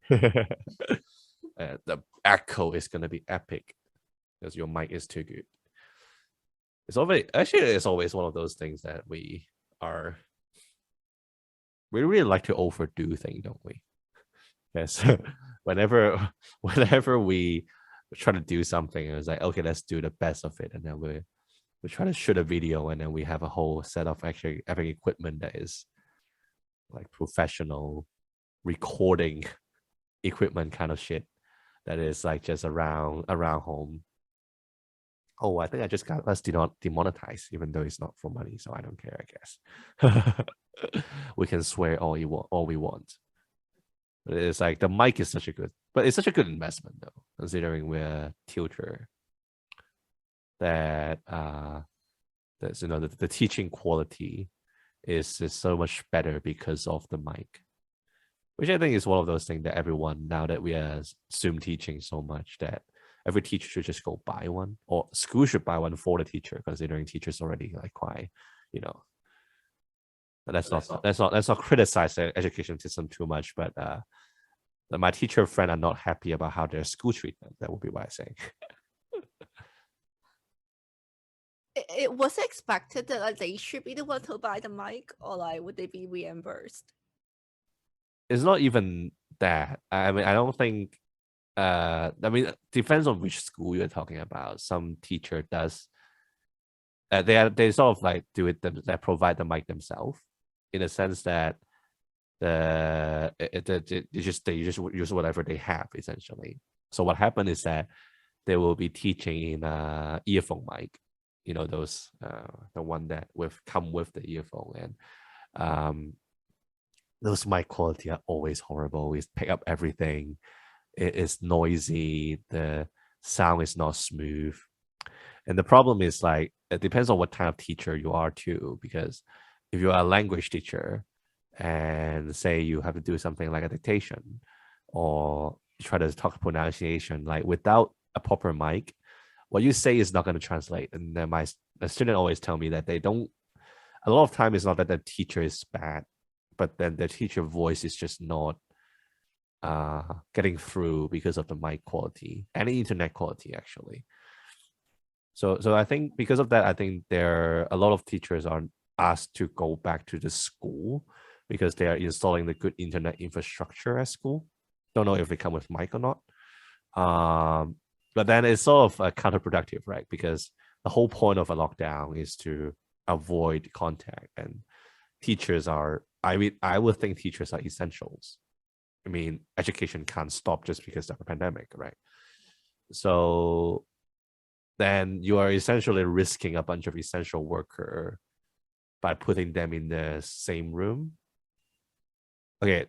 The echo is gonna be epic because your mic is too good. It's always one of those things that we really like to overdo things, don't we? Yes. whenever we try to do something, it's like, okay, let's do the best of it, and then we try to shoot a video, and then we have a whole set of actually having equipment that is like professional recording equipment kind of shit that is like just around home. Oh, I think I just got us demonetized, even though it's not for money, so I don't care, I guess. We can swear all we want. It's like the mic is it's such a good investment though, considering we're a tutor that that's the teaching quality is so much better because of the mic, which I think is one of those things that everyone, now that we are Zoom teaching so much, that every teacher should just go buy one, or school should buy one for the teacher, considering teachers already like quite, you know. But let's not criticize the education system too much, but my teacher friend are not happy about how their school treat them. That would be what I say. It was expected that like, they should be the one to buy the mic, or like would they be reimbursed? It's not even that. I mean, I don't think. I mean, it depends on which school you're talking about. Some teacher does. They sort of like do it they provide the mic themselves, in a sense that they just use whatever they have essentially. So what happened is that they will be teaching in a earphone mic, those the one that come with the earphone, and those mic quality are always horrible. We pick up everything. It is noisy. The sound is not smooth. And the problem is, like, it depends on what kind of teacher you are too, because if you are a language teacher and say you have to do something like a dictation, or you try to talk pronunciation, like without a proper mic, what you say is not going to translate. And then my student always tell me that they don't, a lot of time it's not that the teacher is bad, but then the teacher voice is just not getting through because of the mic quality and the internet quality, actually. So I think because of that, I think there a lot of teachers are asked to go back to the school because they are installing the good internet infrastructure at school. Don't know if they come with mic or not. But then it's sort of counterproductive, right? Because the whole point of a lockdown is to avoid contact, and teachers are, I would think teachers are essentials. I mean, education can't stop just because of a pandemic, right? So then you are essentially risking a bunch of essential worker by putting them in the same room. Okay,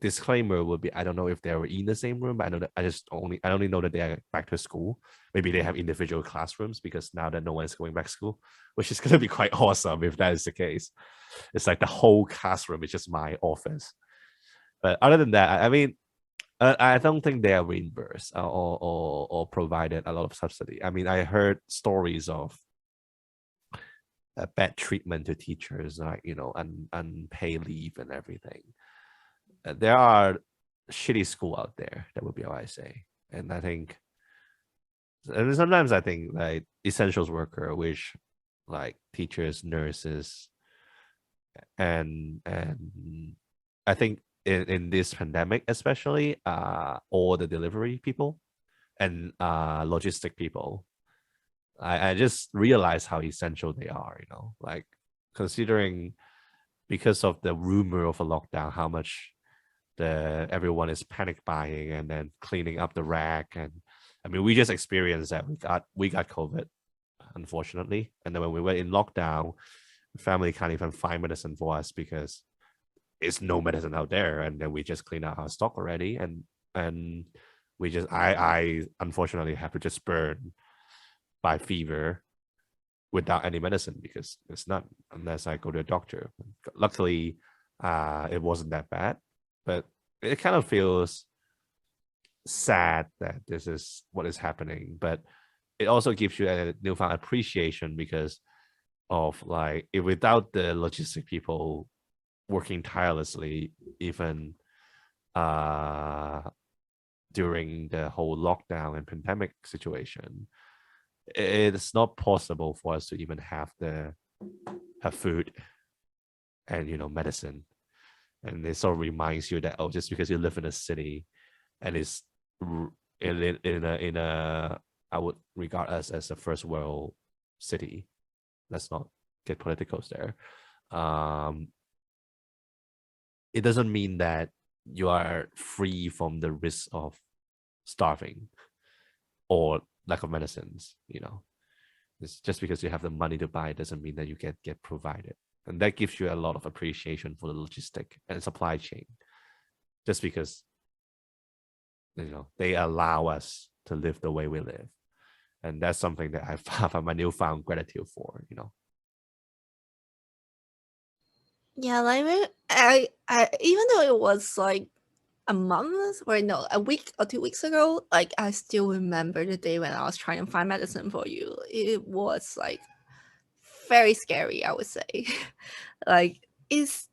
disclaimer would be, I don't know if they were in the same room, but I know that I only know that they are back to school. Maybe they have individual classrooms, because now that no one is going back to school, which is going to be quite awesome if that is the case. It's like the whole classroom is just my office. But other than that, I mean, I don't think they are reimbursed or provided a lot of subsidy. I mean, I heard stories of bad treatment to teachers, like, unpaid leave and everything. There are shitty school out there. That would be how I say. And I think, and sometimes I think like essentials worker, which like teachers, nurses, and I think in this pandemic, especially, all the delivery people and logistic people, I just realized how essential they are, like, considering, because of the rumor of a lockdown, how much everyone is panic buying and then cleaning up the rack. And I mean, we just experienced that we got COVID, unfortunately. And then when we went in lockdown, family can't even find medicine for us because it's no medicine out there. And then we just clean out our stock already. And we just, I unfortunately have to just burn by fever without any medicine, because it's not, unless I go to a doctor. Luckily, it wasn't that bad, but it kind of feels sad that this is what is happening. But it also gives you a newfound appreciation, because of, like, if without the logistic people working tirelessly, even during the whole lockdown and pandemic situation, it's not possible for us to even have food and medicine. And it sort of reminds you that, oh, just because you live in a city and it's in a I would regard us as a first world city. Let's not get political there. It doesn't mean that you are free from the risk of starving or lack of medicines. It's just because you have the money to buy doesn't mean that you get provided. And that gives you a lot of appreciation for the logistic and supply chain, just because they allow us to live the way we live. And that's something that I have my newfound gratitude for. Yeah, like I even though it was like a month or no, a week or 2 weeks ago, like I still remember the day when I was trying to find medicine for you. It was like very scary, I would say. Like it's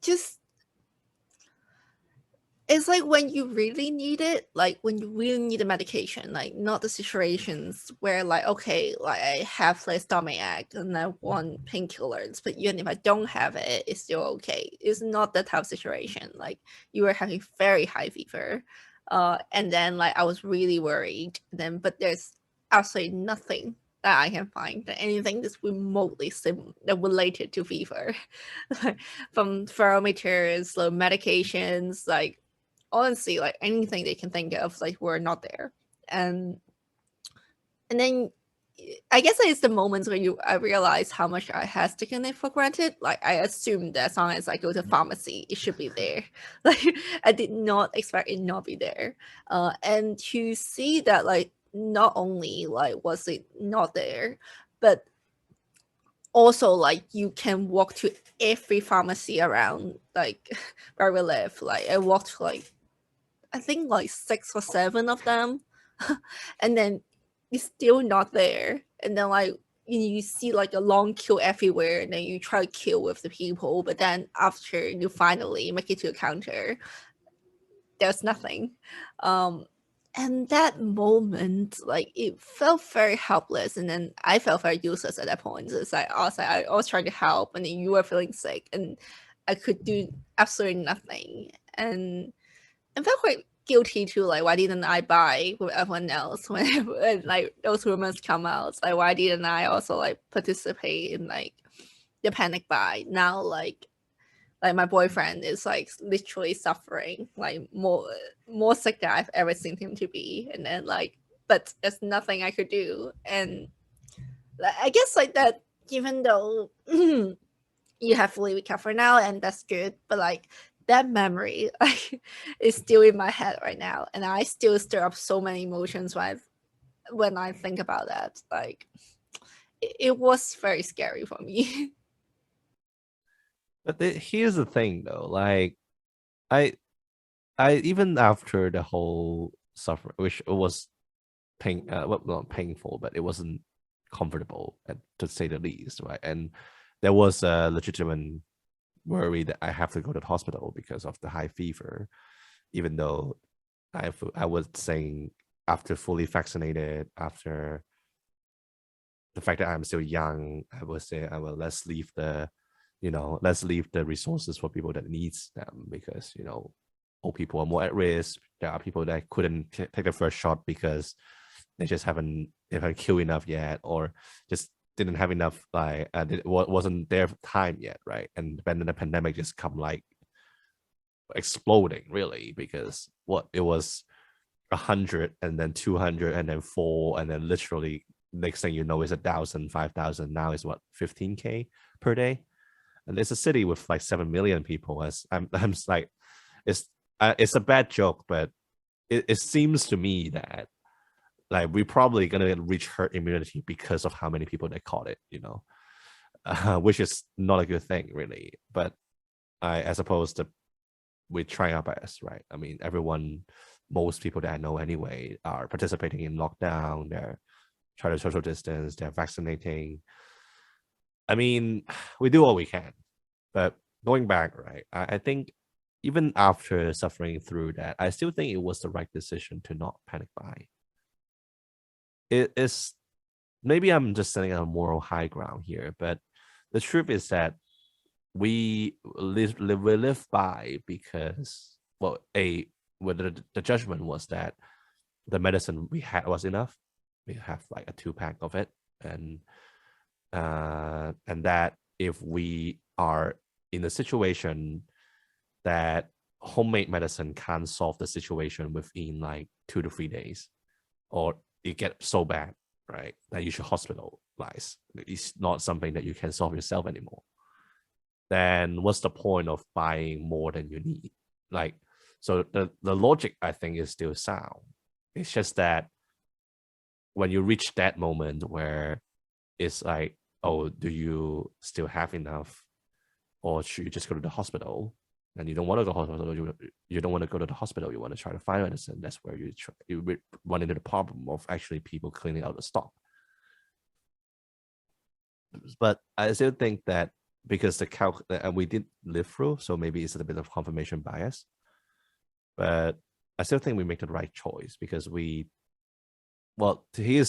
like when you really need it, like when you really need a medication, like not the situations where like, okay, like I have like stomach and I want painkillers, but even if I don't have it, it's still okay. It's not that type of situation. Like you were having very high fever, and then like I was really worried. Then, but there's absolutely nothing that I can find that anything that's remotely related to fever, from thermometers, like medications, like honestly, like anything they can think of, like were not there. And then I guess it's the moments where I realize how much I has taken it for granted. Like I assumed that as long as I go to pharmacy, it should be there. Like I did not expect it not be there. And to see that, like not only like was it not there, but also like you can walk to every pharmacy around like where we live. Like I walked like I think like 6 or 7 of them, and then it's still not there. And then like you see like a long queue everywhere, and then you try to queue with the people, but then after you finally make it to a counter, there's nothing. And that moment, like it felt very helpless, and then I felt very useless at that point. It's like I was trying to help, and then you were feeling sick, and I could do absolutely nothing. And I felt quite guilty too. Like, why didn't I buy with everyone else when like those rumors come out? Like, why didn't I also like participate in like the panic buy? Now, like my boyfriend is like literally suffering, like more sick than I've ever seen him to be, and then like, but there's nothing I could do, and like, I guess like that. Even though you have fully recovered now, and that's good, but like that memory like is still in my head right now, and I still stir up so many emotions when I think about that. Like it was very scary for me. But here's the thing, though. Like, I, I even after the whole suffering, which was well, not painful, but it wasn't comfortable, to say the least, right? And there was a legitimate worry that I have to go to the hospital because of the high fever, even though I was saying after fully vaccinated, after the fact that I'm still young, I would say I will let's leave the resources for people that needs them, because old people are more at risk. There are people that couldn't take the first shot because they haven't killed enough yet, or just didn't have enough, like it wasn't their time yet, right? And then the pandemic just come like exploding, really, because it was 100 and then 200 and then 4, and then literally next thing you know is 1,000, 5,000. Now is what, 15K per day. And it's a city with like 7 million people. As I'm like, it's a bad joke, but it seems to me that like we're probably gonna reach herd immunity because of how many people that caught it, which is not a good thing, really. But I suppose that we try our best, right? I mean, most people that I know anyway are participating in lockdown. They're trying to social distance. They're vaccinating. I mean, we do all we can. But going back, right? I think even after suffering through that, I still think it was the right decision to not panic buy. It is, maybe I'm just sitting on a moral high ground here, but the truth is that we live by because, well, whether the judgment was that the medicine we had was enough. We have like a 2-pack of it, and that if we are in a situation that homemade medicine can't solve the situation within like 2 to 3 days, or it gets so bad, right, that you should hospitalize. It's not something that you can solve yourself anymore. Then what's the point of buying more than you need? Like, so the logic, I think, is still sound. It's just that when you reach that moment where it's like, oh, do you still have enough, or should you just go to the hospital? And you don't want to go to the hospital. You don't want to go to the hospital. You want to try to find medicine. That's where you run into the problem of actually people cleaning out the stock. But I still think that because and we did live through, so maybe it's a bit of confirmation bias. But I still think we make the right choice because here's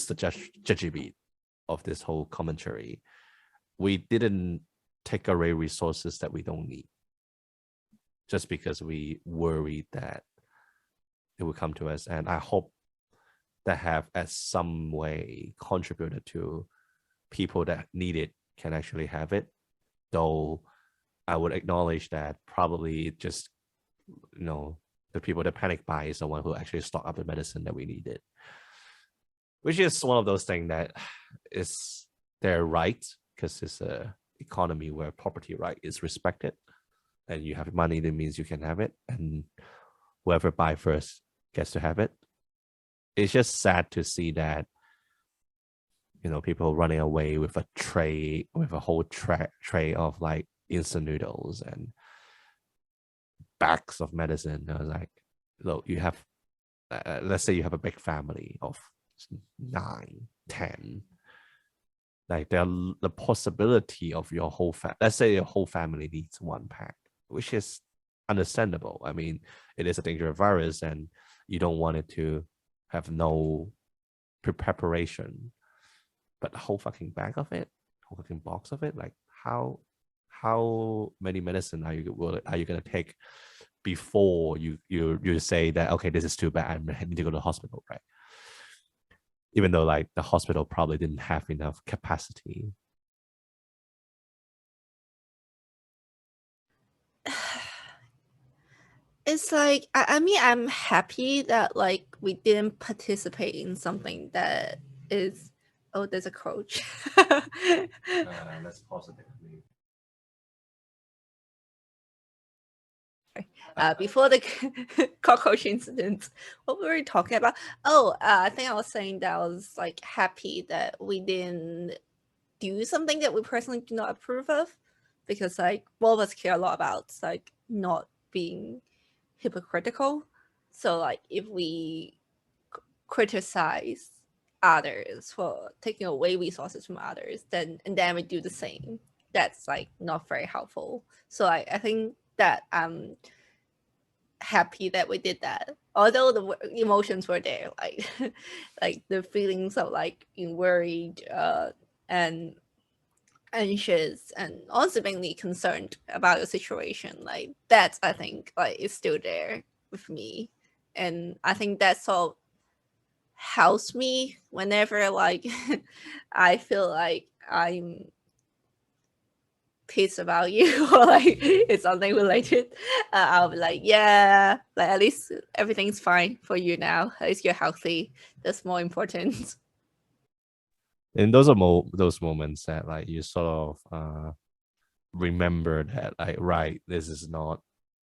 the judgy beat of this whole commentary. We didn't take away resources that we don't need just because we worried that it would come to us. And I hope that have as some way contributed to people that need it can actually have it. Though I would acknowledge that probably it just, the people that panic buy is the one who actually stock up the medicine that we needed. Which is one of those things that is their right, because it's a economy where property right is respected, and you have money, that means you can have it, and whoever buy first gets to have it. It's just sad to see that, people running away with a whole tray of like instant noodles and bags of medicine. I was like, look, you have, let's say you have a big family of 9, 10. Like the possibility of your whole let's say your whole family needs 1 pack, which is understandable. I mean, it is a dangerous virus, and you don't want it to have no preparation. But the whole fucking bag of it, whole fucking box of it, like how many medicine are you gonna take before you say that, okay, this is too bad, I need to go to the hospital, right? Even though like the hospital probably didn't have enough capacity. It's like, I mean, I'm happy that like we didn't participate in something that is, oh, there's a coach. Let's pause it. Before the cockroach incident, what were we talking about? Oh, I think I was saying that I was like happy that we didn't do something that we personally do not approve of, because like both of us care a lot about like not being hypocritical. So like if we criticize others for taking away resources from others, then we do the same, that's like not very helpful. So I think that I'm happy that we did that, although the emotions were there, like like the feelings of like being worried and anxious and also mainly concerned about your situation. Like that's, I think, like is still there with me, and I think that's all helps me whenever like I feel like I'm pissed about you or like it's something related. I'll be like, yeah, like at least everything's fine for you now, at least you're healthy, that's more important. And those are those moments that like you sort of remember that, like, right, this is not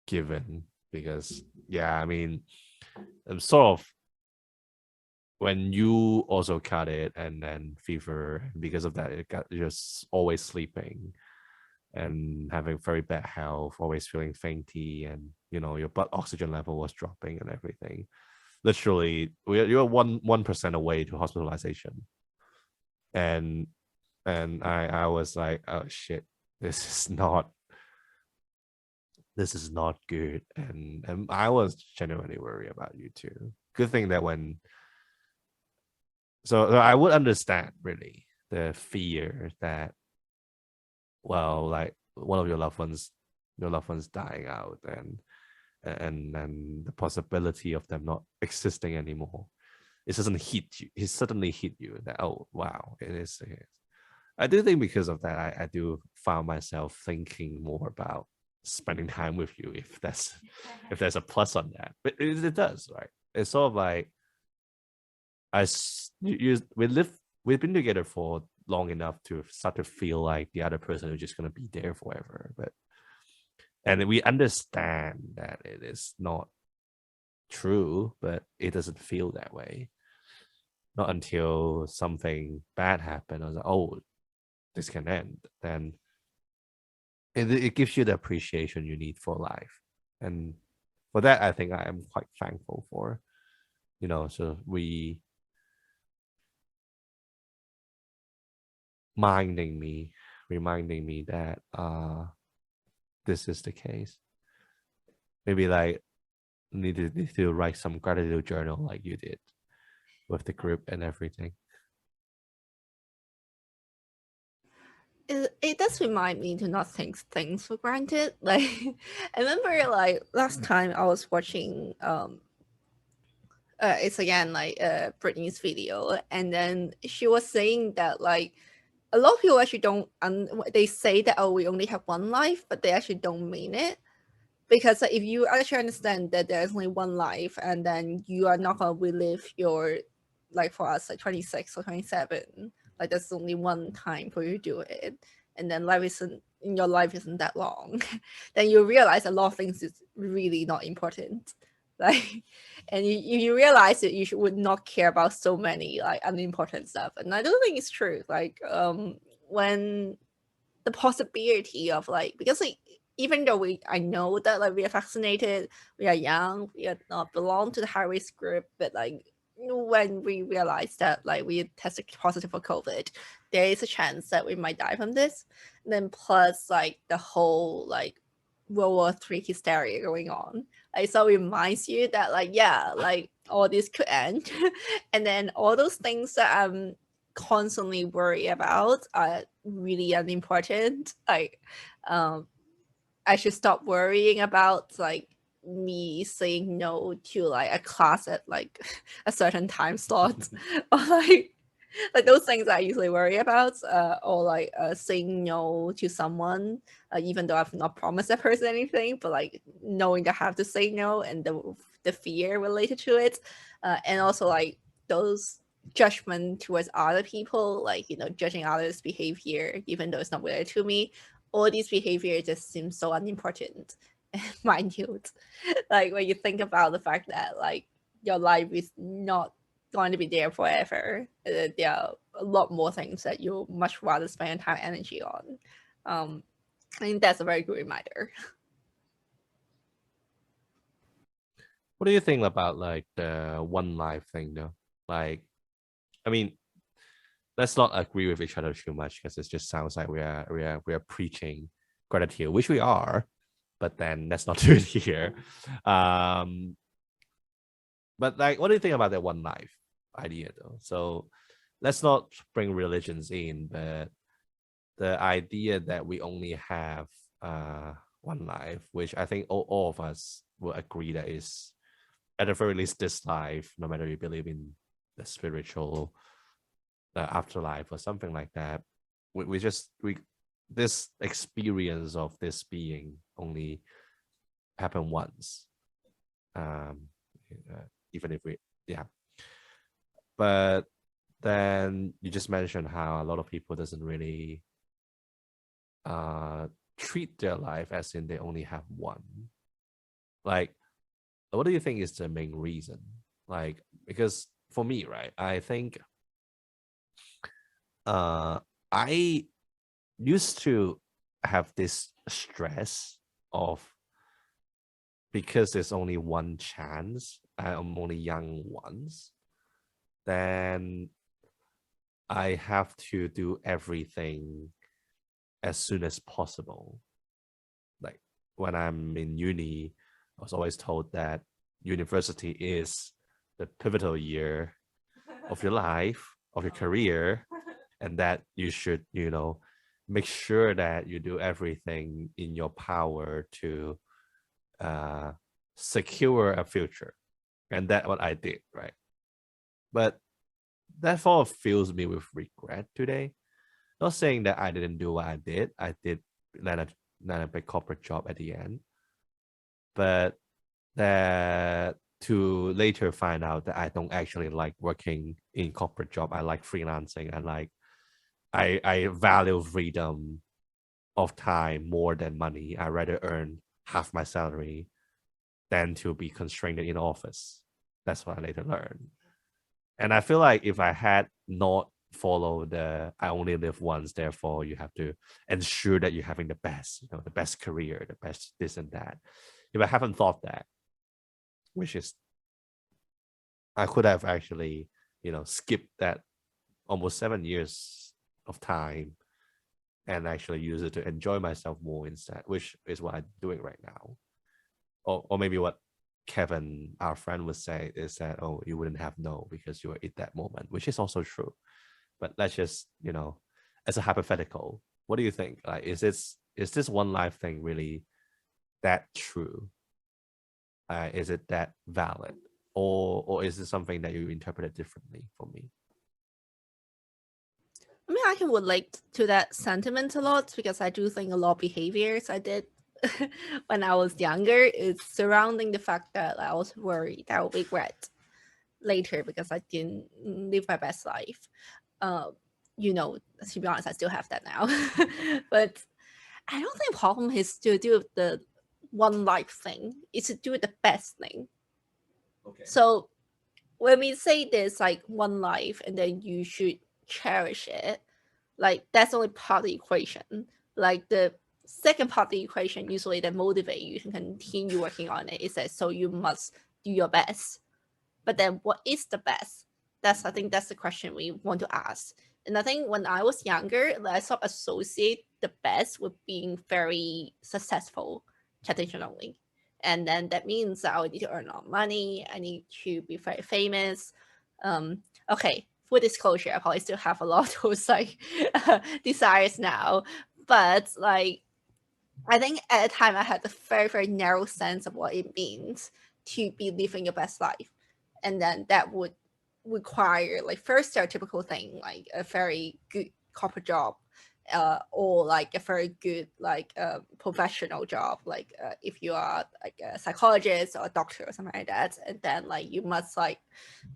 given, because I mean, sort of when you also cut it and then fever, because of that it got just always sleeping and having very bad health, always feeling fainty, and your blood oxygen level was dropping and everything. Literally, you're 1% away to hospitalization, and I was like, oh shit, this is not this is not good. And I was genuinely worried about you too. Good thing that so I would understand really the fear that, well, like one of your loved ones dying out, and the possibility of them not existing anymore. It doesn't hit you. It suddenly hit you that, oh wow, it is. I do think because of that, I do find myself thinking more about spending time with you, if there's a plus on that. But it does, right? It's sort of like we've been together for long enough to start to feel like the other person is just gonna be there forever. And we understand that it is not true, but it doesn't feel that way. Not until something bad happened. I was like, oh, this can end. Then it gives you the appreciation you need for life. And for that, I think I am quite thankful for. So reminding me that this is the case. Maybe like need to write some gratitude journal like you did with the group and everything. It does remind me to not take things for granted. Like I remember like last time I was watching it's again like Britney's video, and then she was saying that like a lot of people actually don't they say that, oh, we only have one life, but they actually don't mean it. Because like, if you actually understand that there's only one life, and then you are not gonna relive your, like for us, like 26 or 27, like there's only one time for you to do it, and then your life isn't that long, then you realize a lot of things is really not important. Like, and you realize that you would not care about so many like unimportant stuff. And I don't think it's true. Like when the possibility of like, because like even though I know that like we are vaccinated, we are young, we are not belong to the high risk group, but like when we realize that like we tested positive for COVID, there is a chance that we might die from this. And then plus like the whole like World War III hysteria going on. Like, so it reminds you that like, yeah, like all this could end. And then all those things that I'm constantly worry about are really unimportant. Like I should stop worrying about like me saying no to like a class at like a certain time slot, or like those things I usually worry about, or like saying no to someone, even though I've not promised that person anything, but like knowing that I have to say no, and the fear related to it, and also like those judgment towards other people, like judging others' behavior even though it's not related to me. All these behavior just seems so unimportant and minute. Like when you think about the fact that like your life is not going to be there forever. There are a lot more things that you much rather spend your time and energy on. I think that's a very good reminder. What do you think about like the one life thing though? Like, I mean, let's not agree with each other too much, because it just sounds like we are preaching gratitude, which we are, but then let's not do it here. But like, what do you think about that one life idea though? So let's not bring religions in, but the idea that we only have one life, which I think all of us will agree that is, at the very least, this life, no matter you believe in the spiritual afterlife or something like that, we this experience of this being only happen once. Um, even if we, yeah. But then you just mentioned how a lot of people doesn't really treat their life as in they only have one. Like, what do you think is the main reason? Like, because for me, right, I think I used to have this stress of, because there's only one chance, I'm only young once, then I have to do everything as soon as possible. Like when I'm in uni, I was always told that university is the pivotal year of your life, of your career, and that you should, make sure that you do everything in your power to secure a future. And that's what I did, right? But that sort of fills me with regret today. Not saying that I didn't do what I did. I did land a big corporate job at the end. But that to later find out that I don't actually like working in corporate job. I like freelancing. I value freedom of time more than money. I rather earn half my salary than to be constrained in office. That's what I later learned. And I feel like if I had not followed the I only live once, therefore you have to ensure that you're having the best, the best career, the best this and that. If I haven't thought that, which is I could have actually, skipped that almost 7 years of time and actually use it to enjoy myself more instead, which is what I'm doing right now. Or maybe what Kevin, our friend, would say is that, oh, you wouldn't have known because you were at that moment, which is also true. But let's just, as a hypothetical, what do you think? Like, is this one life thing really that true? Is it that valid? Or is it something that you interpret differently for me? I mean, I can relate to that sentiment a lot because I do think a lot of behaviors I did when I was younger is surrounding the fact that I was worried I would regret later because I didn't live my best life. To be honest, I still have that now. But I don't think the problem is to do with the one life thing. It's to do with the best thing. Okay. So when we say there's like one life and then you should cherish it, like that's only part of the equation. Like the second part of the equation usually that motivate you to continue working on it is that so you must do your best. But then what is the best? I think that's the question we want to ask. And I think when I was younger, I sort of associate the best with being very successful traditionally. And then that means that I would need to earn a lot of money. I need to be very famous. Okay, full disclosure, I probably still have a lot of those like desires now. But like, I think at the time I had a very, very narrow sense of what it means to be living your best life. And then that would require like first stereotypical thing, like a very good corporate job, or like a very good like professional job, like if you are like a psychologist or a doctor or something like that. And then like you must like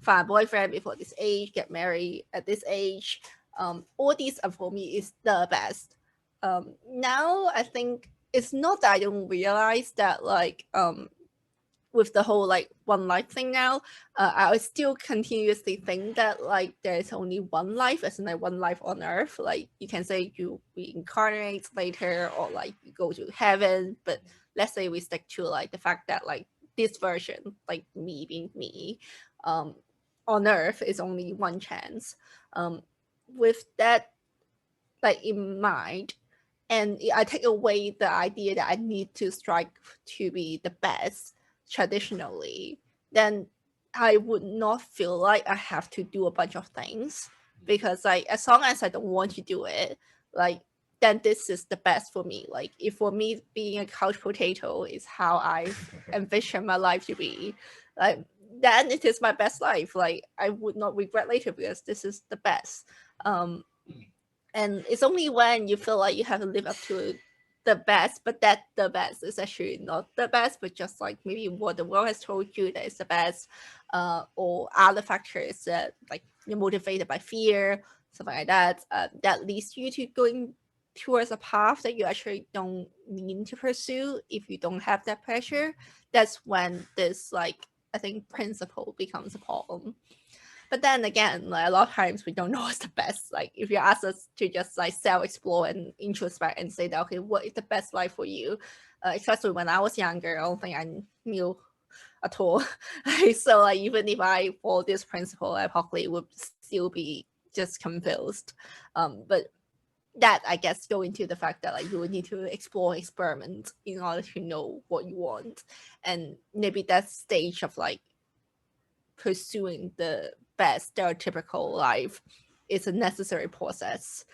find a boyfriend before this age, get married at this age. All these for me is the best. Now I think it's not that I don't realize that like with the whole like one life thing now, I would still continuously think that like there's only one life, as in like one life on earth. Like you can say you reincarnate later or like you go to heaven, but let's say we stick to like the fact that like this version, like me being me, on earth is only one chance. With that like in mind, and I take away the idea that I need to strive to be the best traditionally, then I would not feel like I have to do a bunch of things, because like as long as I don't want to do it, like then this is the best for me. Like if for me being a couch potato is how I envision my life to be, like then it is my best life. Like I would not regret later because this is the best. And it's only when you feel like you have to live up to the best, but that the best is actually not the best, but just like maybe what the world has told you that is the best, or other factors that like you're motivated by fear, something like that, that leads you to going towards a path that you actually don't mean to pursue. If you don't have that pressure, that's when this like I think principle becomes a problem. But then again, like a lot of times we don't know what's the best. Like if you ask us to just like self-explore and introspect and say that, okay, what is the best life for you? Especially when I was younger, I don't think I knew at all. So like even if I follow this principle, I probably would still be just confused. But that I guess go into the fact that like you would need to explore, experiment in order to know what you want, and maybe that stage of like pursuing the best stereotypical life is a necessary process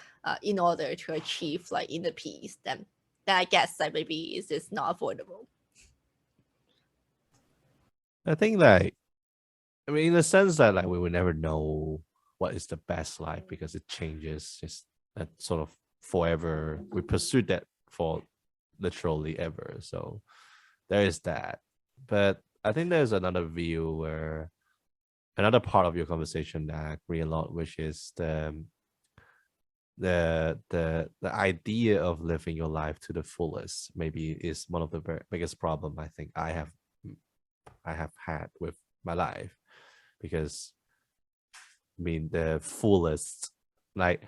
in order to achieve like inner peace. Then I guess that maybe is just not avoidable. I think like, I mean, in the sense that like we will never know what is the best life because it changes just that sort of forever. We pursued that for literally ever. So there is that. But I think there's another view where another part of your conversation that I agree a lot, which is the idea of living your life to the fullest maybe is one of the biggest problem I think I have had with my life, because I mean the fullest, like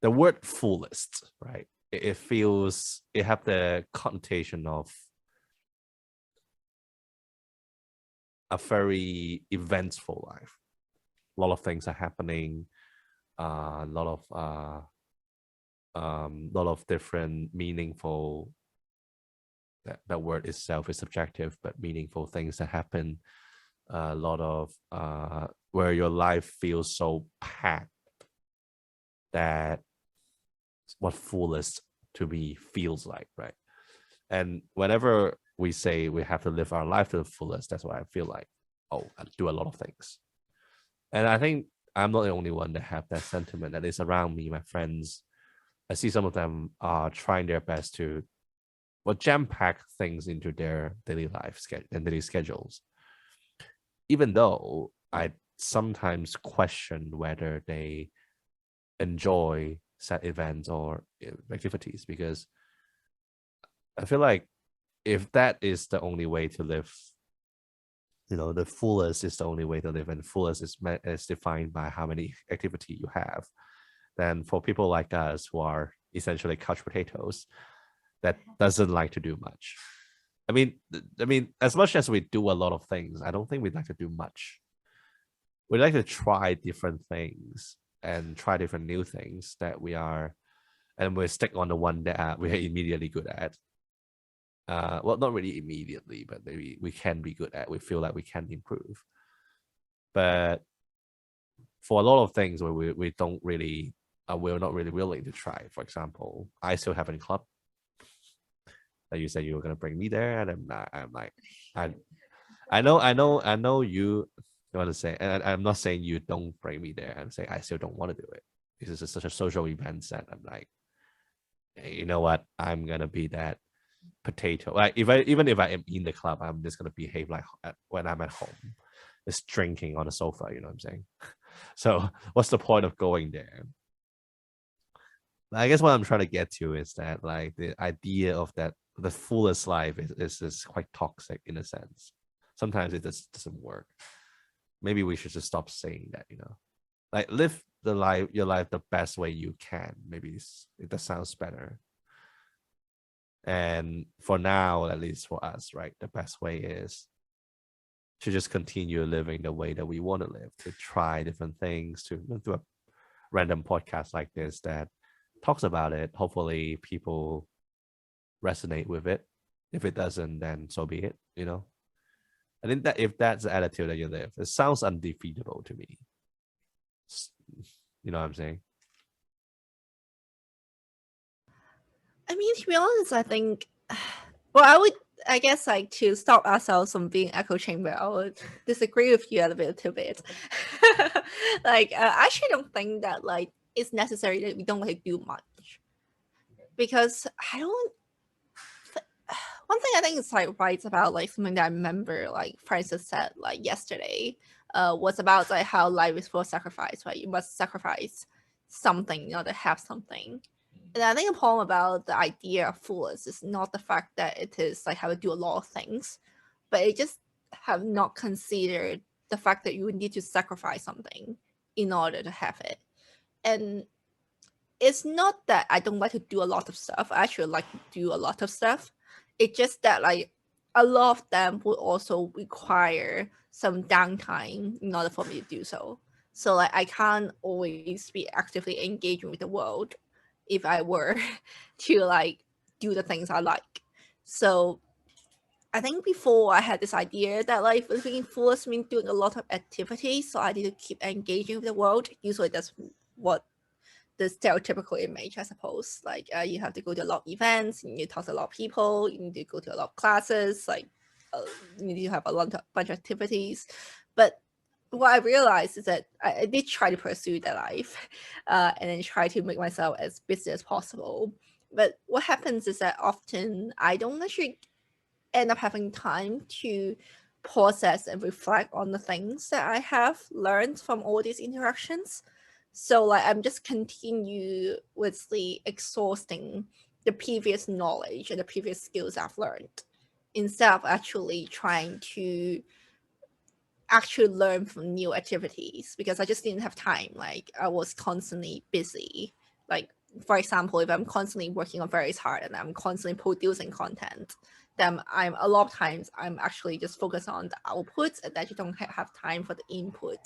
the word fullest, right? It feels, it have the connotation of a very eventful life. A lot of things are happening, a lot of different meaningful, that word itself is subjective, but meaningful things that happen, a lot of where your life feels so packed that what fullest to me feels like, right? And whenever we say we have to live our life to the fullest, that's what I feel like, oh, I do a lot of things. And I think I'm not the only one that have that sentiment. That is around me, my friends, I see some of them are trying their best to jam-pack things into their daily life and daily schedules. Even though I sometimes question whether they enjoy set events or activities, because I feel like if that is the only way to live, the fullest is the only way to live, and fullest is defined by how many activity you have, then for people like us who are essentially couch potatoes that doesn't like to do much. I mean, as much as we do a lot of things, I don't think we'd like to do much. We like to try different things and try different new things that we stick on the one that we are immediately good at. Well, not really immediately, but maybe we can be good at. We feel like we can improve. But for a lot of things where we don't really, we're not really willing to try. For example, I still have a club that you said you were gonna bring me there, and I'm like, I know you want to say, and I'm not saying you don't bring me there. I'm saying I still don't want to do it. This is such a social event that I'm like, hey, you know what? I'm gonna be that potato. Like even if I am in the club, I'm just gonna behave like when I'm at home, just drinking on the sofa. You know what I'm saying? So what's the point of going there? I guess what I'm trying to get to is that like the idea of that the fullest life is quite toxic in a sense. Sometimes it just doesn't work. Maybe we should just stop saying that, like live your life the best way you can. Maybe that sounds better. And for now, at least for us, right, the best way is to just continue living the way that we want to live, to try different things, to do a random podcast like this that talks about it. Hopefully people resonate with it. If it doesn't, then so be it, I think that if that's the attitude that you live, it sounds undefeatable to me. You know what I'm saying? I mean, to be honest, I think, well, I guess, like, to stop ourselves from being echo chamber, I would disagree with you a little bit. Like, I actually don't think that, like, it's necessary that we don't, like, do much. Because one thing I think is, like, right about, like, something that I remember, like, Francis said, like, yesterday, was about, like, how life is full of sacrifice, right? You must sacrifice something in order to have something. And I think a poem about the idea of fullest is not the fact that it is like how to do a lot of things, but it just have not considered the fact that you would need to sacrifice something in order to have it. And it's not that I don't like to do a lot of stuff. I actually like to do a lot of stuff. It's just that like a lot of them would also require some downtime in order for me to do so. So like I can't always be actively engaging with the world if I were to like do the things I like. So I think before I had this idea that like living fullest means doing a lot of activities, so I need to keep engaging with the world. Usually that's what the stereotypical image, I suppose. Like you have to go to a lot of events, you need to talk to a lot of people, you need to go to a lot of classes, like you need to have bunch of activities. But what I realized is that I did try to pursue that life and then try to make myself as busy as possible. But what happens is that often I don't actually end up having time to process and reflect on the things that I have learned from all these interactions. So like I'm just continuously exhausting the previous knowledge and the previous skills I've learned instead of actually trying to actually learn from new activities, because I just didn't have time. Like I was constantly busy. Like for example, if I'm constantly working on very hard and I'm constantly producing content, then I'm a lot of times I'm actually just focused on the output and actually don't have time for the input.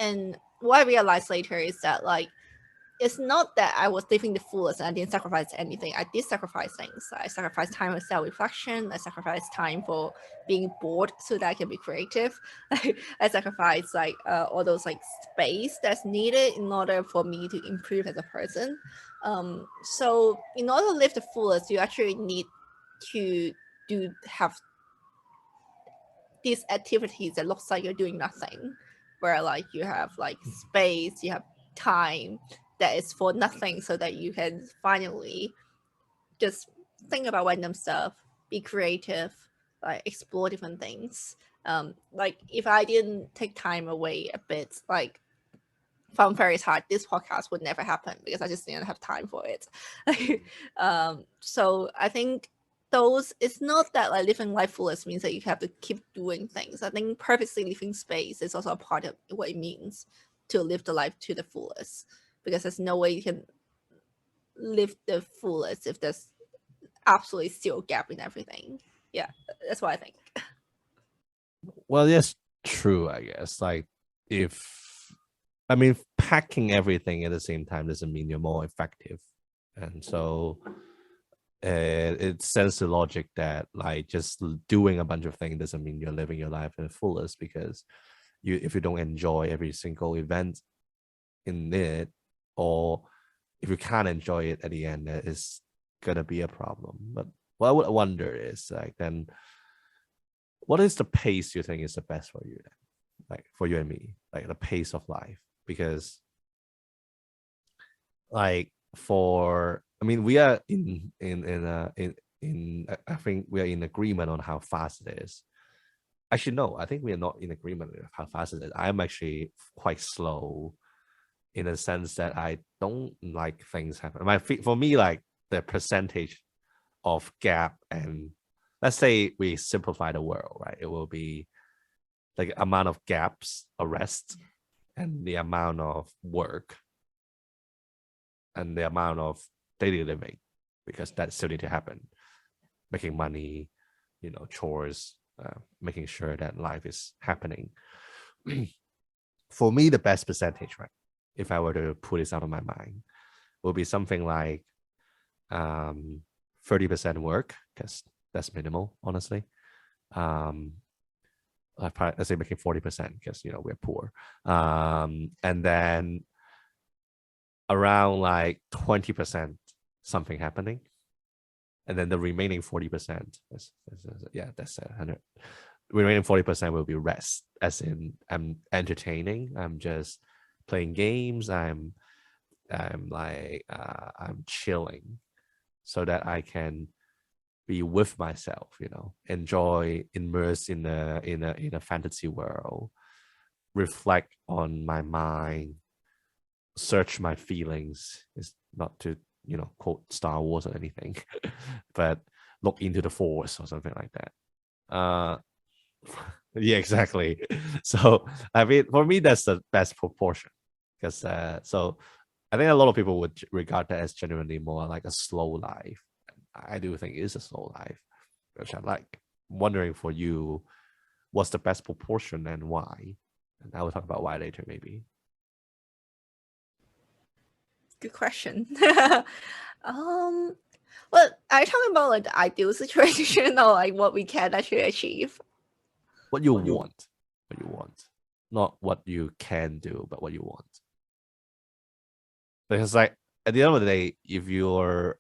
And what I realized later is that like it's not that I was living the fullest and I didn't sacrifice anything. I did sacrifice things. I sacrificed time for self-reflection. I sacrificed time for being bored so that I can be creative. I sacrificed like all those like space that's needed in order for me to improve as a person. So in order to live the fullest, you actually need to have these activities that looks like you're doing nothing, where like you have like space, you have time that is for nothing, so that you can finally just think about random stuff, be creative, like explore different things. Like if I didn't take time away a bit, like from Fairy's Heart, this podcast would never happen because I just didn't have time for it. So I think those, it's not that like living life fullest means that you have to keep doing things. I think purposely leaving space is also a part of what it means to live the life to the fullest, because there's no way you can live the fullest if there's absolutely zero gap in everything. Yeah, that's what I think. Well, yes, true, I guess. Like I mean, packing everything at the same time doesn't mean you're more effective. And so it sends the logic that like just doing a bunch of things doesn't mean you're living your life in the fullest, because if you don't enjoy every single event in it, or if you can't enjoy it at the end, that is gonna be a problem. But what I would wonder is like, then what is the pace you think is the best for you then? Like for you and me, like the pace of life. Because like I mean, we are I think we are in agreement on how fast it is. Actually, no, I think we are not in agreement with how fast it is. I'm actually quite slow in a sense that I don't like things happen. For me, like the percentage of gap, and let's say we simplify the world, right? It will be like amount of gaps, arrests, and the amount of work and the amount of daily living, because that still need to happen. Making money, chores, making sure that life is happening. For me, the best percentage, right, if I were to put this out of my mind, will be something like 30% work, because that's minimal, honestly. Let's say making 40%, because we're poor. And then around like 20% something happening, and then the remaining 40%, that's 100. Remaining 40% will be rest, as in I'm entertaining, I'm just playing games, I'm chilling, so that I can be with myself, enjoy, immerse in a fantasy world, reflect on my mind, search my feelings. Is not to quote Star Wars or anything, but look into the Force or something like that. Yeah, exactly. So I mean, for me, that's the best proportion, because so I think a lot of people would regard that as genuinely more like a slow life. I do think it is a slow life, which I like. Wondering for you, what's the best proportion and why? And I will talk about why later, maybe. Good question. Well, are you talking about like the ideal situation or like what we can actually achieve? What you want. What you want. Not what you can do, but what you want. Because like at the end of the day, if you're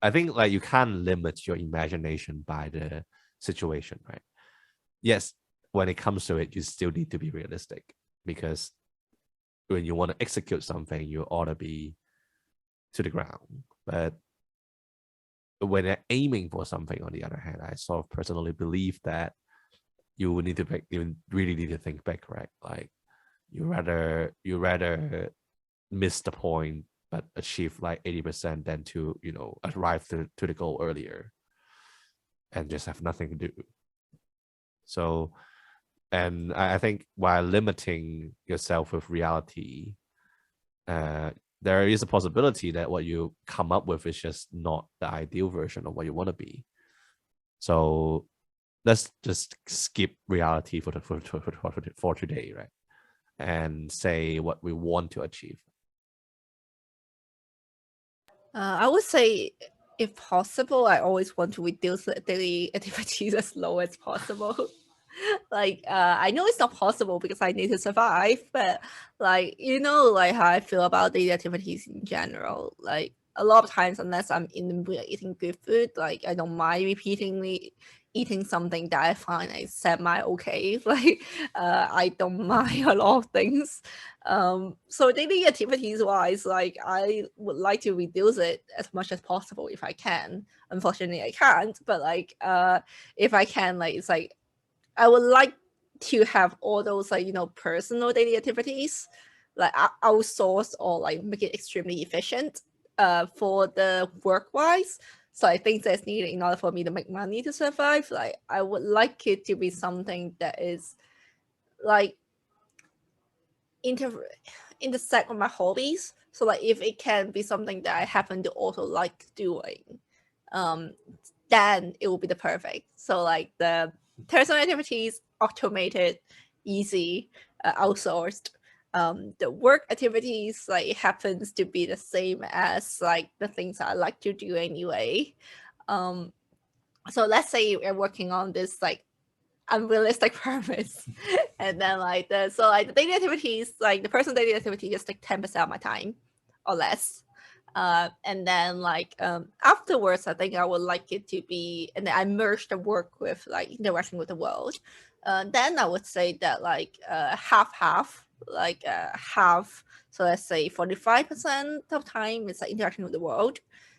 I think like you can't limit your imagination by the situation, right? Yes, when it comes to it, you still need to be realistic because when you want to execute something, you ought to be to the ground. But when you're aiming for something, on the other hand, I sort of personally believe that you really need to think back, right? Like you rather miss the point but achieve like 80% than to arrive to the goal earlier and just have nothing to do. So, and I think while limiting yourself with reality, there is a possibility that what you come up with is just not the ideal version of what you want to be. So let's just skip reality for today, right? And say what we want to achieve. I would say, if possible, I always want to reduce the daily activities as low as possible. Like, I know it's not possible because I need to survive, but like, like how I feel about daily activities in general. Like, a lot of times, unless I'm in the mood of eating good food, like I don't mind repeatedly eating something that I find is semi okay. Like, I don't mind a lot of things. So daily activities wise, like I would like to reduce it as much as possible if I can. Unfortunately, I can't. But like, if I can, like it's like I would like to have all those like personal daily activities, like outsource or like make it extremely efficient. For the work wise. So I think that's needed in order for me to make money to survive. Like I would like it to be something that is like intersect with my hobbies. So like if it can be something that I happen to also like doing, then it will be the perfect. So like the personal activities, automated, easy, outsourced. The work activities like it happens to be the same as like the things I like to do anyway. So let's say we're working on this like unrealistic premise, and then like the daily activities, like the personal daily activity is like 10% of my time or less. And then like afterwards, I think I would like it to be, and then I merge the work with like interacting with the world. Then I would say that like half, like half. So let's say 45% of time is like interacting with the world,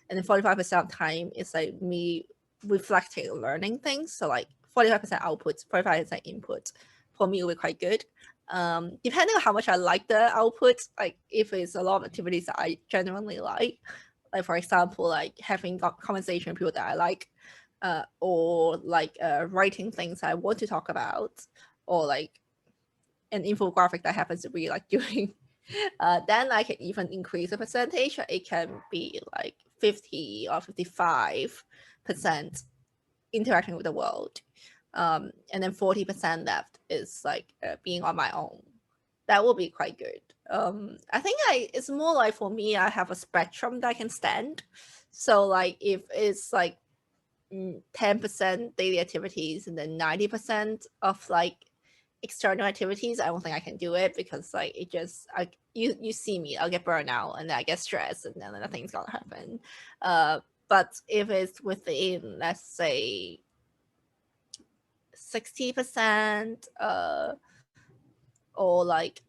and then 45% of time is like me reflecting and learning things. So like 45% output, 45% input. For me, it will be quite good. Depending on how much I like the output, like if it's a lot of activities that I genuinely like for example, like having conversation with people that I like, or like writing things I want to talk about, or like an infographic that happens to be like doing, then I can even increase the percentage. It can be like 50 or 55% interacting with the world. And then 40% left is like being on my own. That will be quite good. I think it's more like for me, I have a spectrum that I can stand. So like if it's like 10% daily activities and then 90% of like external activities, I don't think I can do it because like it just you see me, I'll get burned out and then I get stressed and then nothing's gonna happen. But if it's within, let's say, 60%, or like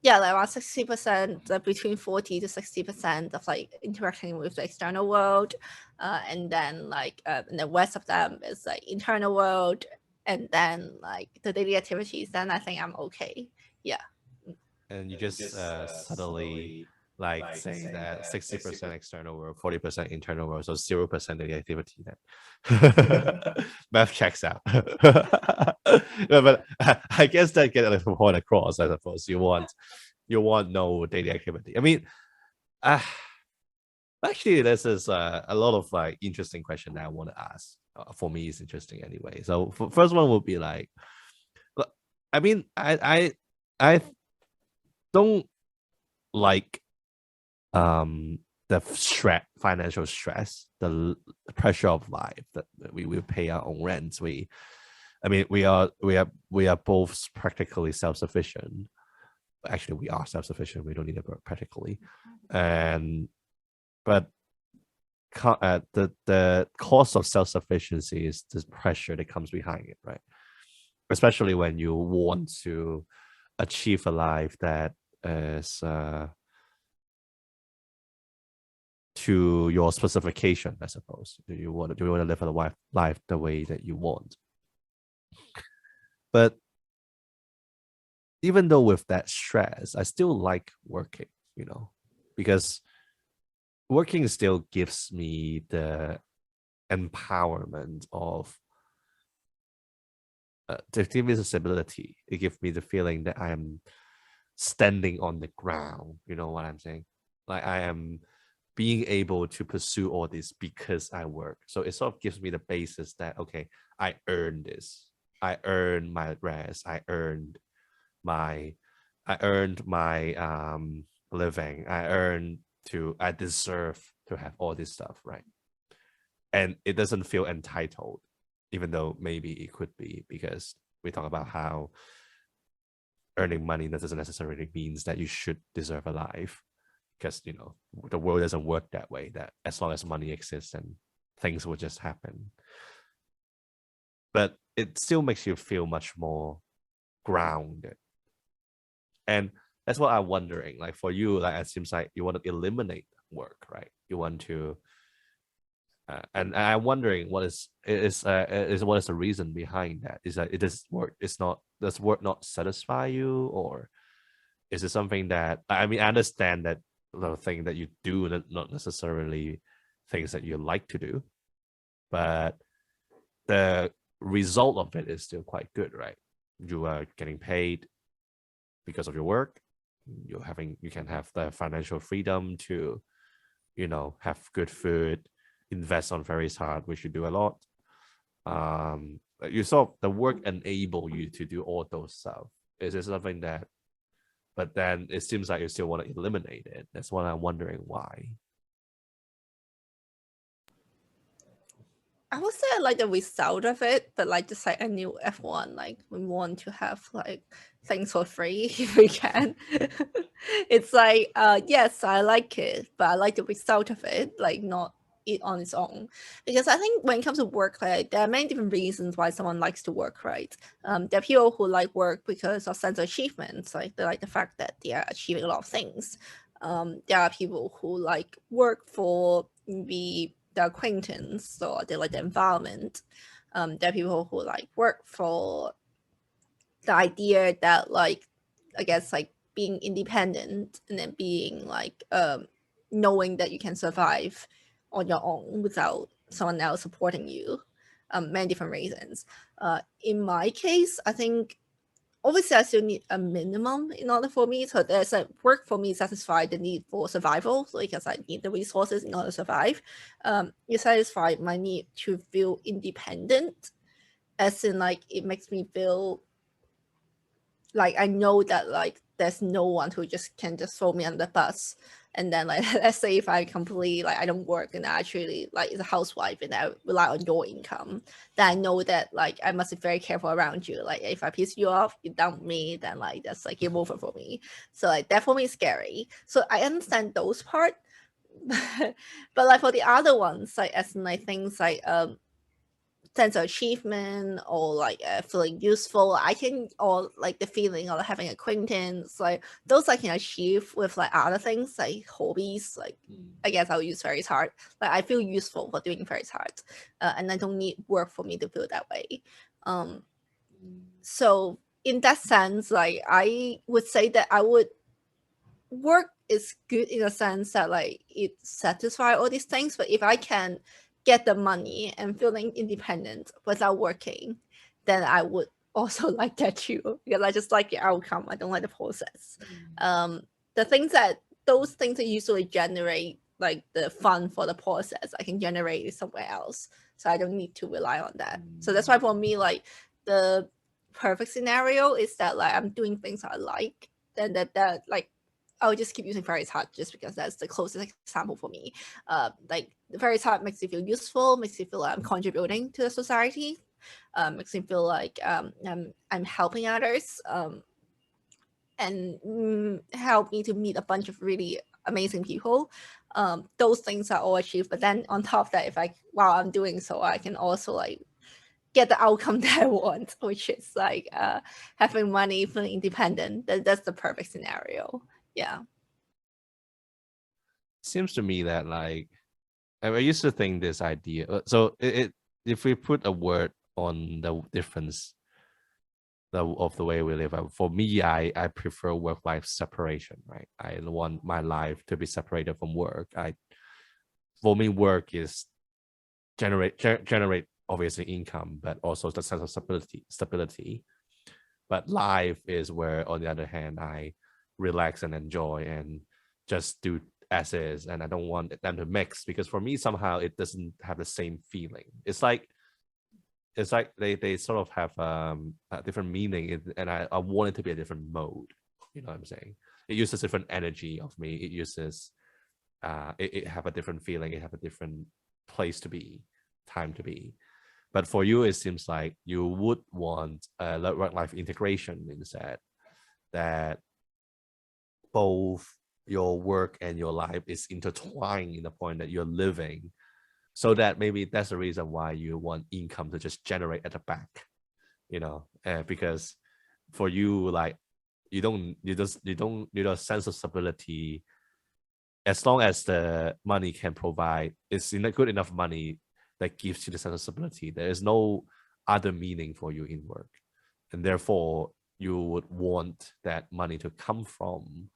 like around 60%, between 40 to 60% of like interacting with the external world, and then like and the rest of them is like internal world, and then like the daily activities, then I think I'm okay. Yeah. And you just subtly like say that 60% external world, 40% internal world, so 0% of the activity then. Math checks out. No, but I guess that get a little point across. I suppose you want no daily activity. I mean, actually, this is a lot of like interesting question that I want to ask. For me, it's interesting anyway. So first one would be like, I mean, I don't like the stress, financial stress, the pressure of life, that we will pay our own rents. We are both practically self-sufficient. Actually, we are self-sufficient. We don't need to work practically, but the cost of self-sufficiency is the pressure that comes behind it, right? Especially when you want to achieve a life that is to your specification, I suppose. Do you want to live a life the way that you want? But even though with that stress, I still like working, because working still gives me the empowerment of to give me the stability. It gives me the feeling that I am standing on the ground. You know what I'm saying? Like I am being able to pursue all this because I work. So it sort of gives me the basis that, okay, I earned this. I earned my rest. I earned my living. I deserve to have all this stuff, right? And it doesn't feel entitled, even though maybe it could be, because we talk about how earning money doesn't necessarily means that you should deserve a life, because the world doesn't work that way, that as long as money exists and things will just happen. But it still makes you feel much more grounded. And that's what I'm wondering. Like for you, like it seems like you want to eliminate work, right? You want to, and I'm wondering what is what is the reason behind that? Is that does work not satisfy you, or is it something that I understand that the thing that you do not necessarily things that you like to do, but the result of it is still quite good, right? You are getting paid because of your work. You can have the financial freedom to, have good food, invest on very hard, which you do a lot. You saw the work enable you to do all those stuff. Is it something that, but then it seems like you still want to eliminate it? That's what I'm wondering why. I would say I like the result of it, but like just like a new F1, like we want to have like things for free if we can. It's like yes, I like it, but I like the result of it, like not it on its own. Because I think when it comes to work, like there are many different reasons why someone likes to work, right? There are people who like work because of sense of achievements, like they like the fact that they are achieving a lot of things. There are people who like work for the acquaintance, or they like the environment. There are people who like work for the idea that, like, I guess like being independent, and then being like knowing that you can survive on your own without someone else supporting you. Many different reasons. In my case, I think obviously I still need a minimum in order for me. So there's a work for me satisfy the need for survival. So because I need the resources in order to survive. It satisfy my need to feel independent, as in like it makes me feel like I know that like there's no one who can throw me on the bus. And then like let's say if I completely like I don't work and I actually like is a housewife and I rely on your income, then I know that like I must be very careful around you. Like if I piss you off, you dump me, then like that's like game over for me. So like that for me is scary. So I understand those part. But like for the other ones, like as in like things like sense of achievement, or like feeling useful, I can, or like the feeling of having acquaintance, like those I can achieve with like other things like hobbies. Like I guess I'll use very hard, like I feel useful for doing very hard, and I don't need work for me to feel that way. So in that sense, like I would say that I would work is good in a sense that like it satisfies all these things, but if I can get the money and feeling independent without working, then I would also like that too, because I just like the outcome. I don't like the process. The things that those things that usually generate like the fun for the process, I can generate it somewhere else, so I don't need to rely on that. So that's why for me, like the perfect scenario is that like I'm doing things I like, then that like I'll just keep using Fairy's Heart just because that's the closest example for me. Like Fairy's Heart makes you feel useful, makes you feel like I'm contributing to the society, makes me feel like I'm helping others, and help me to meet a bunch of really amazing people. Those things are all achieved. But then on top of that, if while I'm doing so, I can also like get the outcome that I want, which is like having money, feeling independent. That's the perfect scenario. Yeah. Seems to me that like I used to think this idea. So if we put a word on the difference of the way we live, for me, I prefer work-life separation. Right, I want my life to be separated from work. For me, work is generate obviously income, but also the sense of stability. But life is where, on the other hand, I relax and enjoy and just do as is, and I don't want them to mix, because for me somehow it doesn't have the same feeling. It's like they sort of have a different meaning, and I want it to be a different mode. You know what I'm saying? It uses different energy of me. It uses it have a different feeling. It have a different place to be, time to be. But for you, it seems like you would want a work-life integration instead, that both your work and your life is intertwined in the point that you're living, so that maybe that's the reason why you want income to just generate at the back, because for you, like, you don't need a sense of stability. As long as the money can provide, it's in a good enough money that gives you the sense of stability. There is no other meaning for you in work, and therefore you would want that money to come from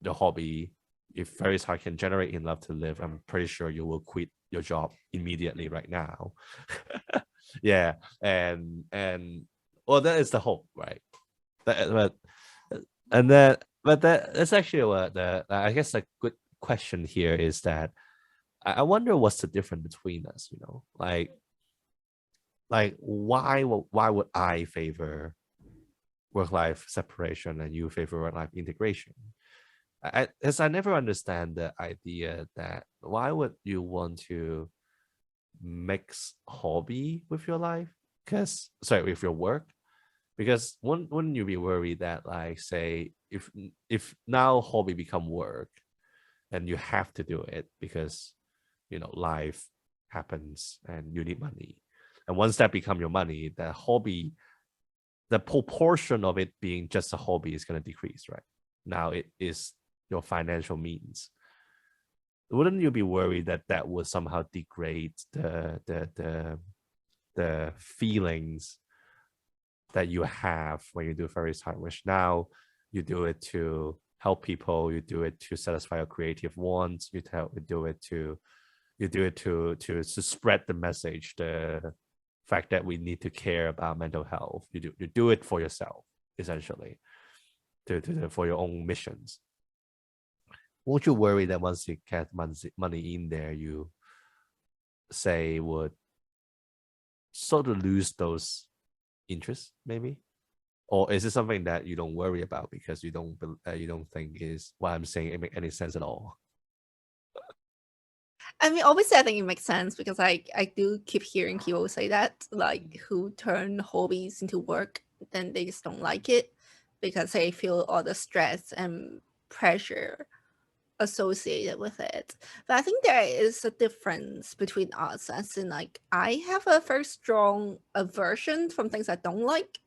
the hobby. If Fairy's Heart can generate enough to live, I'm pretty sure you will quit your job immediately right now. Yeah, and well, that is the hope, right? But that's actually what I guess a good question here is that I wonder what's the difference between us, like why would I favor work-life separation and you favor work-life integration? As I never understand the idea that why would you want to mix hobby with your life? With your work, because wouldn't you be worried that, like, say, if now hobby become work and you have to do it because life happens and you need money, and once that become your money, the hobby, the proportion of it being just a hobby is going to decrease, right? Now it is your financial means. Wouldn't you be worried that that would somehow degrade the feelings that you have when you do Fairy's Heart, which now you do it to help people, you do it to satisfy your creative wants, you do it to spread the message, the fact that we need to care about mental health. You do it for yourself, essentially, for your own missions. Won't you worry that once you get money in there, you say would sort of lose those interests, maybe? Or is it something that you don't worry about because you don't think is what I'm saying it make any sense at all? I mean, obviously, I think it makes sense because I do keep hearing people say that, like, who turn hobbies into work, then they just don't like it because they feel all the stress and pressure associated with it. But I think there is a difference between us, as in, like, I have a very strong aversion from things I don't like,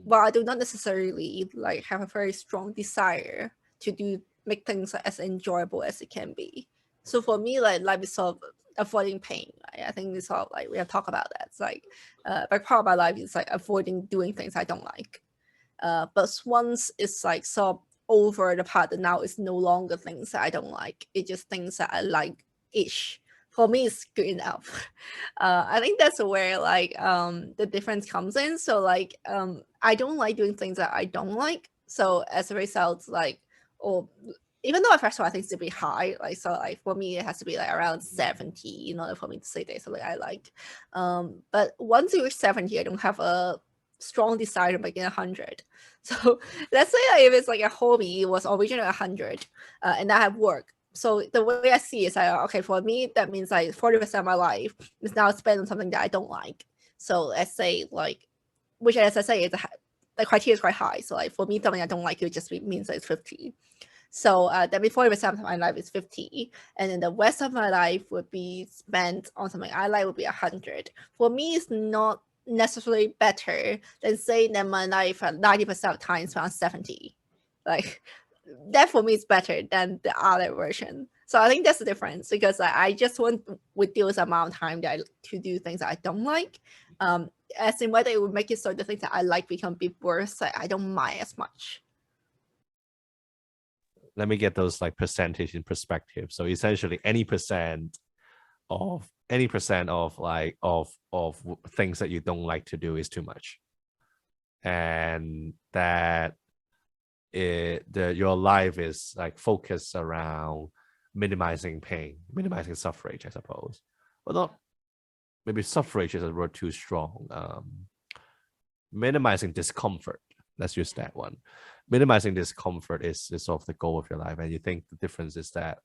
while I do not necessarily like have a very strong desire to make things as enjoyable as it can be. So for me, like, life is sort of avoiding pain. Right? I think it's sort of like we have talked about that. It's like but part of my life is like avoiding doing things I don't like. But once it's like sort of over the part that now it's no longer things that I don't like. It's just things that I like ish. For me, it's good enough. I think that's where like the difference comes in. So like I don't like doing things that I don't like. So as a result, like, or even though at first I think it's to be high, like, so like for me it has to be like around 70 in order for me to say there's something I like. But once you reach 70, I don't have a strong desire to make it 100. So let's say like, if it's like a hobby, it was originally 100, and I have work. So the way I see it is like, okay, for me, that means like 40% of my life is now spent on something that I don't like. So let's say like, which as I say, the criteria is quite high. So like for me, something I don't like, it just means that it's 50. So that means 40% of my life is 50, and then the rest of my life would be spent on something I like would be 100. For me, it's not necessarily better than saying that my life 90% of time spent on 70. Like that for me is better than the other version. So I think that's the difference, because I just want to reduce the amount of time that to do things that I don't like. As in whether it would make it so the things that I like become a bit worse, I don't mind as much. Let me get those like percentage in perspective. So essentially any percent of like of things that you don't like to do is too much, and that your life is like focused around minimizing pain, minimizing suffrage, I suppose. But not, maybe suffrage is a word too strong. Minimizing discomfort, let's use that one. Minimizing discomfort is sort of the goal of your life. And you think the difference is that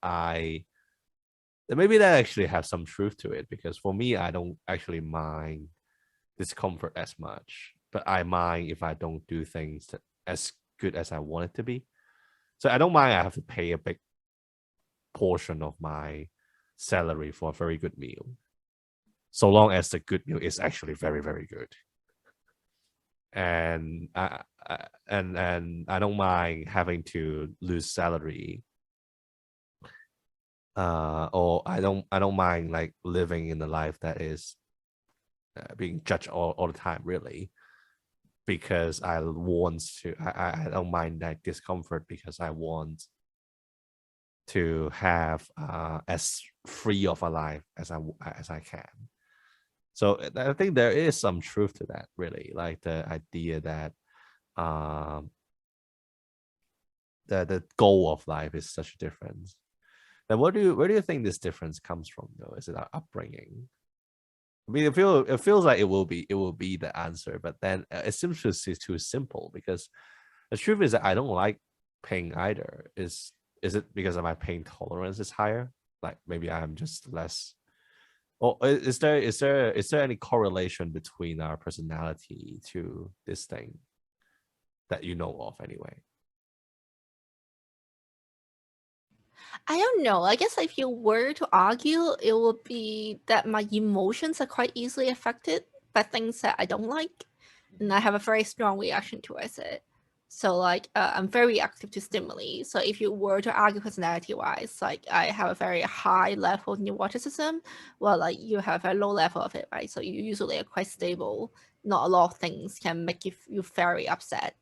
maybe that actually has some truth to it, because for me, I don't actually mind discomfort as much, but I mind if I don't do things that as good as I want it to be. So I don't mind I have to pay a big portion of my salary for a very good meal, so long as the good meal is actually very, very good. And I don't mind having to lose salary, or I don't mind like living in a life that is being judged all the time, really, because I don't mind that discomfort, because I want to have as free of a life as I can. So I think there is some truth to that, really, like the idea that the goal of life is such a difference. Then where do you think this difference comes from, though? Is it our upbringing? I mean, it feels like it will be the answer, but then it seems too simple, because the truth is that I don't like pain either. Is it because of my pain tolerance is higher? Like maybe I'm just less. Or is there any correlation between our personality to this thing that you know of anyway? I don't know. I guess if you were to argue, it would be that my emotions are quite easily affected by things that I don't like, and I have a very strong reaction towards it. So like I'm very reactive to stimuli. So if you were to argue personality-wise, like I have a very high level of neuroticism, well, like you have a low level of it, right? So you usually are quite stable. Not a lot of things can make you very upset.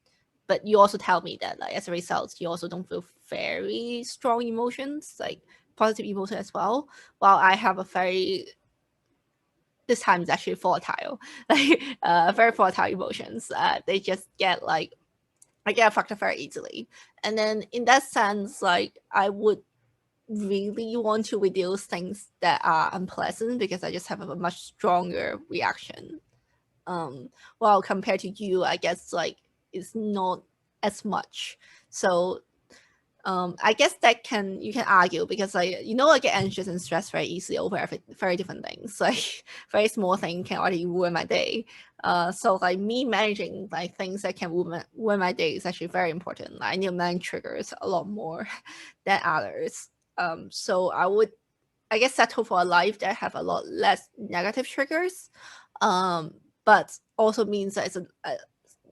But you also tell me that like as a result, you also don't feel very strong emotions, like positive emotion as well. While I have a very, this time is actually volatile, like very volatile emotions. They just get like, I get affected very easily. And then in that sense, like I would really want to reduce things that are unpleasant, because I just have a much stronger reaction. Well, compared to you, I guess like it's not as much. So I guess that you can argue, because like I get anxious and stressed very easily over very different things. Like very small thing can already ruin my day. So like me managing like things that can ruin my day is actually very important. Like, I need to manage triggers a lot more than others. So I would, I guess, settle for a life that have a lot less negative triggers, but also means that it's a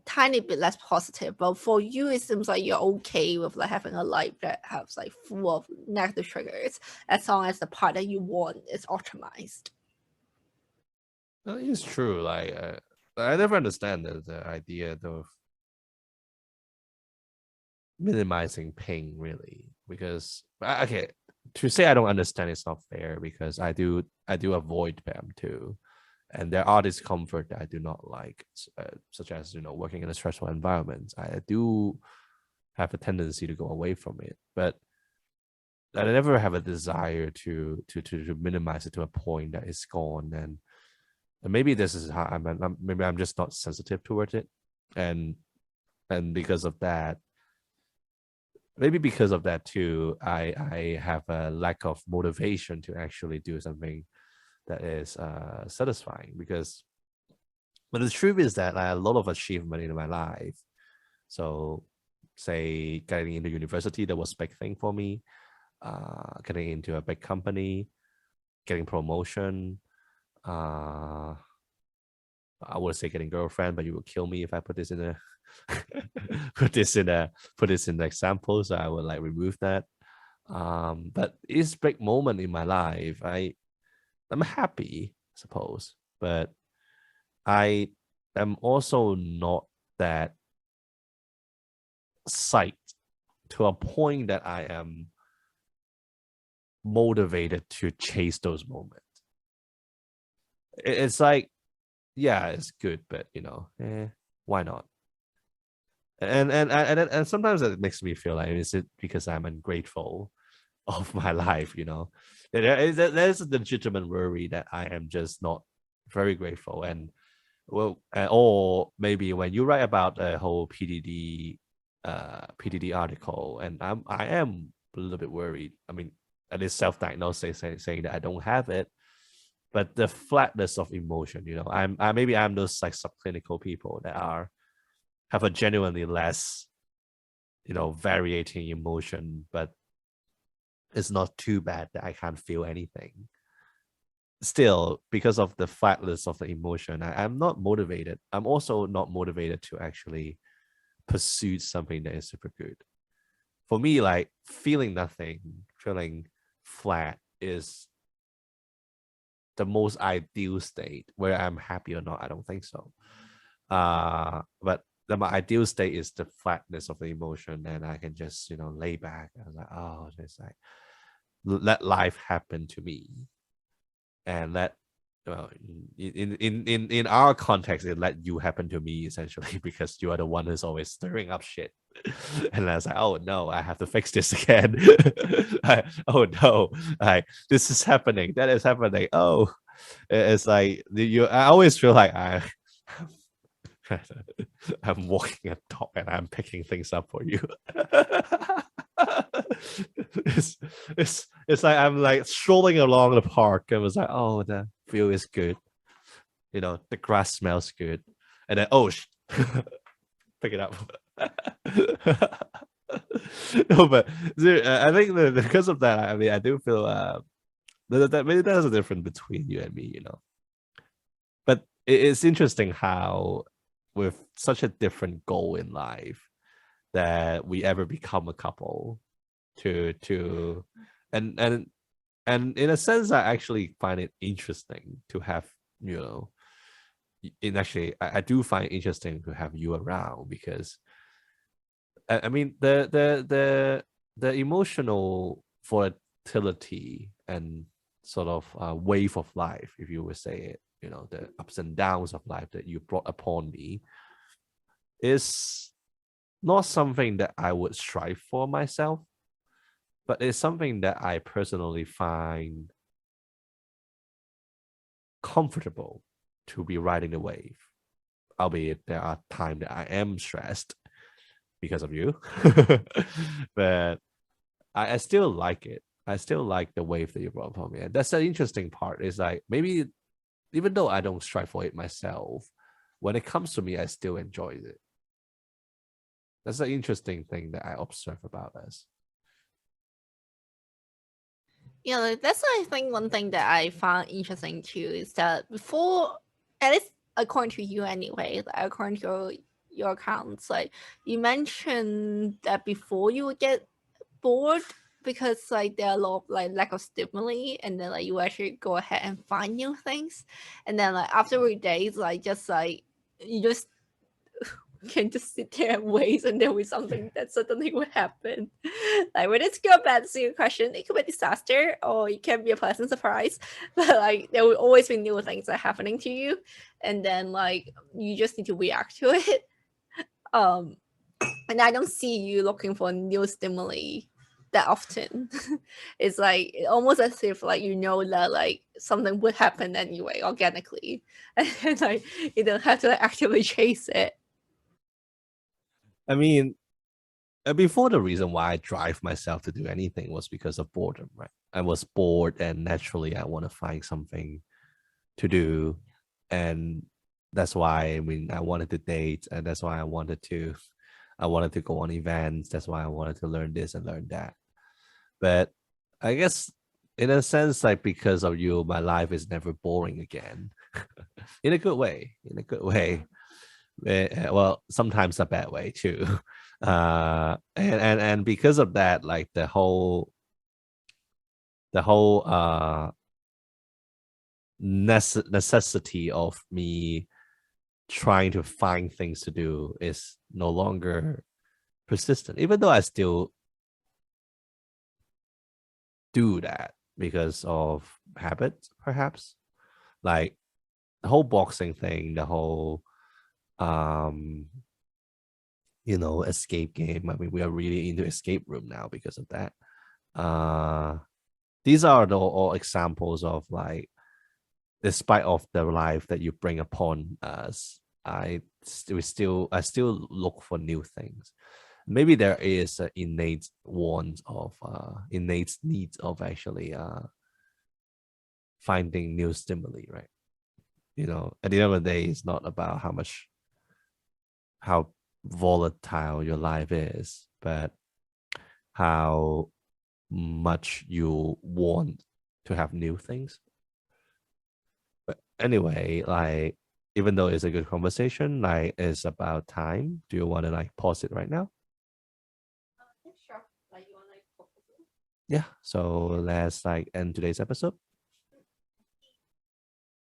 tiny bit less positive. But for you, it seems like you're okay with like having a life that has like full of negative triggers, as long as the part that you want is optimized. It's true. Like I never understand the idea of minimizing pain, really, because okay, to say I don't understand is not fair, because I do avoid them too, and there are discomfort that I do not like, such as working in a stressful environment. I do have a tendency to go away from it, but I never have a desire to minimize it to a point that it's gone. And And maybe this is how maybe I'm just not sensitive towards it, and because of that, maybe because of that too, I have a lack of motivation to actually do something that is satisfying. Because, but the truth is that I had a lot of achievement in my life. So, say getting into university, that was a big thing for me. Getting into a big company, getting promotion. I would say getting girlfriend, but you will kill me if I put this in a put this in the example. So I would like remove that. But it's big moment in my life. I'm happy, I suppose, but I am also not that psyched to a point that I am motivated to chase those moments. It's like, yeah, it's good, but why not? And sometimes it makes me feel like, is it because I'm ungrateful of my life? There's a legitimate worry that I am just not very grateful. And well, or maybe when you write about a whole PDD article, and I am a little bit worried. I mean, and it's self-diagnosed, saying that I don't have it, but the flatness of emotion, maybe I'm those like subclinical people that have a genuinely less, variating emotion, but it's not too bad that I can't feel anything. Still, because of the flatness of the emotion, I'm not motivated. I'm also not motivated to actually pursue something that is super good. For me, like feeling nothing, feeling flat is the most ideal state. Where I'm happy or not, I don't think so. But my ideal state is the flatness of the emotion, and I can just lay back. I was like, oh, just like let life happen to me, and in our context, it let you happen to me essentially, because you are the one who's always stirring up shit. And I was like, oh no, I have to fix this again. Oh no, this is happening, that is happening. Oh, it's like I always feel like I'm walking a dog and I'm picking things up for you. it's like I'm like strolling along the park and was like, oh, the view is good. The grass smells good. And then, oh, pick it up. No, but I think because of that, I mean, I do feel that maybe there's a difference between you and me, But it's interesting how, with such a different goal in life, that we ever become a couple. And in a sense, I actually find it interesting to have, I do find it interesting to have you around, because I mean the emotional volatility and sort of wave of life, if you would say it, the ups and downs of life that you brought upon me, is not something that I would strive for myself, but it's something that I personally find comfortable to be riding the wave. Albeit there are times that I am stressed because of you, but I still like it. I still like the wave that you brought upon me. And that's the interesting part, is like, maybe even though I don't strive for it myself, when it comes to me, I still enjoy it. That's the interesting thing that I observe about us. Yeah, that's I think one thing that I found interesting too, is that before, at least according to you anyway, like according to your accounts, like you mentioned that before you would get bored because like there are a lot of like lack of stimuli, and then like you actually go ahead and find new things, and then like after 3 days, like just like you just can just sit there and wait, and there will be something that suddenly will happen. Like when it's good bad to your question, it could be a disaster or it can be a pleasant surprise. But like there will always be new things that are happening to you, and then like you just need to react to it. And I don't see you looking for new stimuli that often. It's like almost as if like you know that like something would happen anyway organically, and like you don't have to like, actively chase it. I mean, before, the reason why I drive myself to do anything was because of boredom, right? I was bored, and naturally I want to find something to do, and that's why, I mean, I wanted to date, and that's why I wanted to go on events. That's why I wanted to learn this and learn that. But I guess in a sense, like, because of you, my life is never boring again. In a good way. In a good way. Well, sometimes a bad way too. And because of that, like the whole necessity of me trying to find things to do is no longer persistent, even though I still do that because of habit, perhaps. Like the whole boxing thing, the whole escape game. I mean, we are really into escape room now because of that. These are all examples of, like, despite of the life that you bring upon us, I still look for new things. Maybe there is an innate needs of actually finding new stimuli, right? At the end of the day, it's not about how volatile your life is, but how much you want to have new things. But anyway, like, even though it's a good conversation, like, it's about time. Do you want to like pause it right now? Yeah, sure. Like you want like Yeah. So let's like end today's episode.